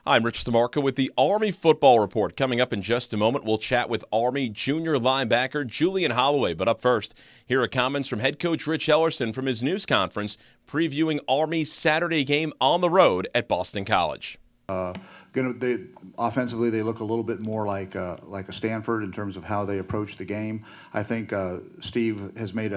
Hi, I'm Rich DeMarco with the Army Football Report. Coming up in just a moment, we'll chat with Army junior linebacker Julian Holloway. But up first, here are comments from head coach Rich Ellerson from his news conference previewing Army's Saturday game on the road at Boston College. Offensively, they look a little bit more like a Stanford in terms of how they approach the game. I think Steve has made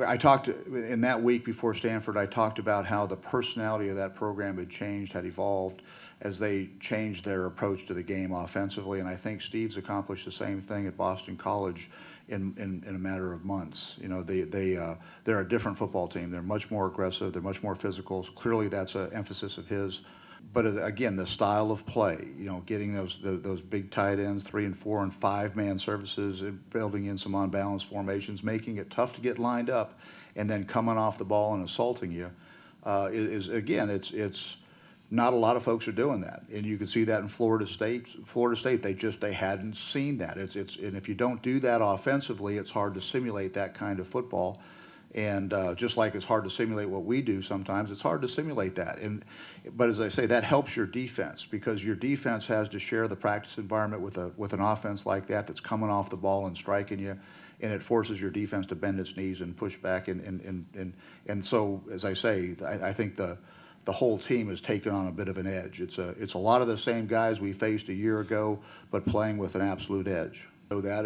I talked in that week before Stanford, I talked about how the personality of that program had changed, had evolved as they changed their approach to the game offensively. And I think Steve's accomplished the same thing at Boston College in a matter of months. You know, they're a different football team. They're much more aggressive. They're much more physical. Clearly, that's an emphasis of his. But again, the style of play, you know, getting those big tight ends, 3 and 4 and 5-man services, building in some unbalanced formations, making it tough to get lined up, and then coming off the ball and assaulting you is again, it's not a lot of folks are doing that, and you can see that in Florida State. Florida State, they hadn't seen that. And if you don't do that offensively, it's hard to simulate that kind of football. And just like it's hard to simulate what we do sometimes, it's hard to simulate that. But as I say, that helps your defense because your defense has to share the practice environment with an offense like that that's coming off the ball and striking you, and it forces your defense to bend its knees and push back. And so, as I say, I think the whole team has taken on a bit of an edge. It's a lot of the same guys we faced a year ago, but playing with an absolute edge. That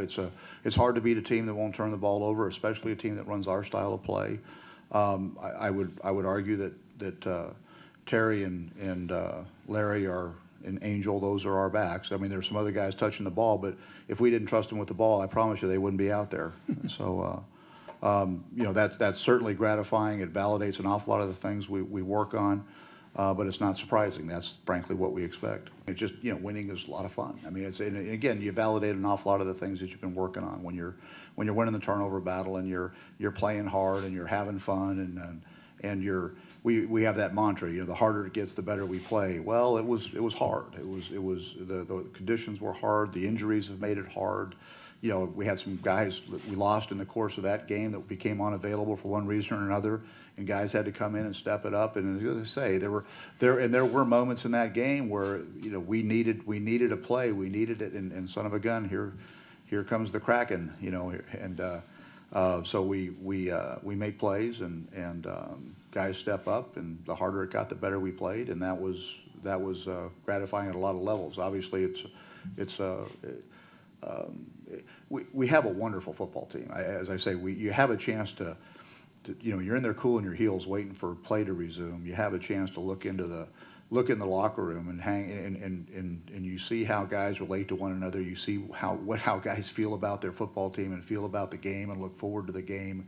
it's hard to beat a team that won't turn the ball over, especially a team that runs our style of play. I would argue that Terry and Larry and Angel, those are our backs. I mean, there's some other guys touching the ball, but if we didn't trust them with the ball, I promise you they wouldn't be out there. So you know, that's certainly gratifying. It validates an awful lot of the things we work on. But it's not surprising. That's frankly what we expect. It's just, you know, winning is a lot of fun. I mean, and again, you validate an awful lot of the things that you've been working on when you're winning the turnover battle and you're playing hard and you're having fun and we have that mantra, you know, the harder it gets, the better we play. Well, it was hard. The conditions were hard. The injuries have made it hard. You know, we had some guys that we lost in the course of that game that became unavailable for one reason or another, and guys had to come in and step it up. And as I say, there were moments in that game where, you know, we needed a play, we needed it, and son of a gun, here comes the Kraken, you know, and so we make plays and guys step up, and the harder it got, the better we played, and that was gratifying at a lot of levels. Obviously, we have a wonderful football team. As I say, you have a chance to, you know, you're in there cooling your heels, waiting for play to resume. You have a chance to look in the locker room and and you see how guys relate to one another. You see how guys feel about their football team and feel about the game and look forward to the game.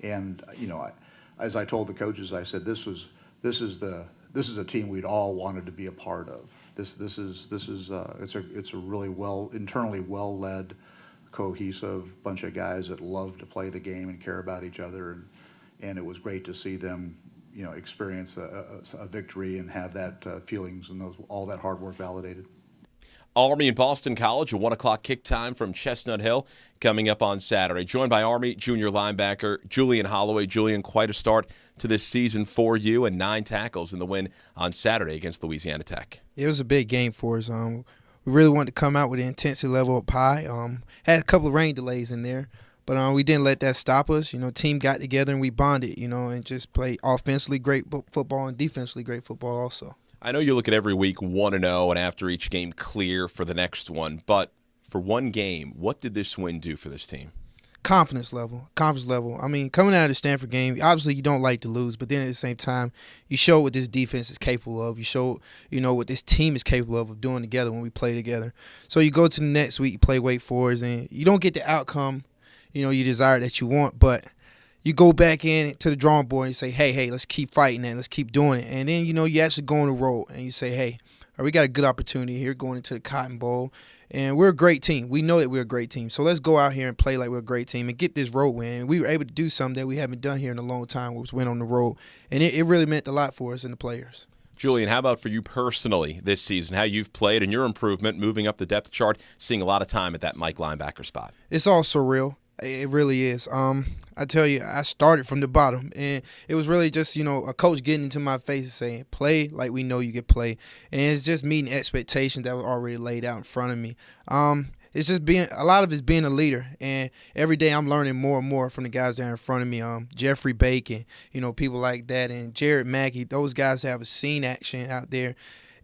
And you know, as I told the coaches, I said this is a team we'd all wanted to be a part of. It's a really internally well led, cohesive bunch of guys that love to play the game and care about each other, and it was great to see them, you know, experience a victory and have that feelings and all that hard work validated. Army and Boston College, a 1 o'clock kick time from Chestnut Hill coming up on Saturday. Joined by Army junior linebacker Julian Holloway. Julian, quite a start to this season for you, and 9 tackles in the win on Saturday against Louisiana Tech. It was a big game for us. We really wanted to come out with the intensity level up high. Had a couple of rain delays in there, but we didn't let that stop us. You know, team got together and we bonded, you know, and just played offensively great football and defensively great football also. I know you look at every week 1-0 and after each game clear for the next one, but for one game, what did this win do for this team? Confidence level. I mean, coming out of the Stanford game, obviously you don't like to lose, but then at the same time, you show what this defense is capable of. You show, you know, what this team is capable of doing together when we play together. So you go to the next week, you play Wake Forest, and you don't get the outcome, you know, you desire that you want, but you go back in to the drawing board and you say, hey, let's keep fighting and let's keep doing it. And then, you know, you actually go on the road and you say, hey, we got a good opportunity here going into the Cotton Bowl. And we're a great team. We know that we're a great team. So let's go out here and play like we're a great team and get this road win. And we were able to do something that we haven't done here in a long time, which was win on the road. And it really meant a lot for us and the players. Julian, how about for you personally this season, how you've played and your improvement, moving up the depth chart, seeing a lot of time at that Mike linebacker spot? It's all surreal. It really is. I tell you, I started from the bottom, and it was really just a coach getting into my face and saying, "Play like we know you can play," and it's just meeting expectations that were already laid out in front of me. It's just a lot of it's being a leader, and every day I'm learning more and more from the guys that are in front of me. Jeffrey Bacon, people like that, and Jared Mackey. Those guys have seen action out there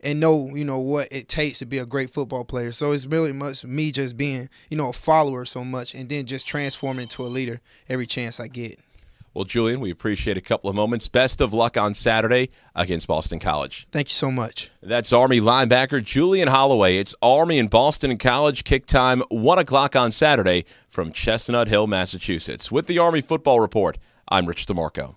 and know what it takes to be a great football player. So it's really much me just being a follower so much, and then just transforming into a leader every chance I get. Well, Julian, we appreciate a couple of moments. Best of luck on Saturday against Boston College. Thank you so much. That's Army linebacker Julian Holloway. It's Army and Boston College. Kick time 1 o'clock on Saturday from Chestnut Hill, Massachusetts. With the Army Football Report, I'm Rich DeMarco.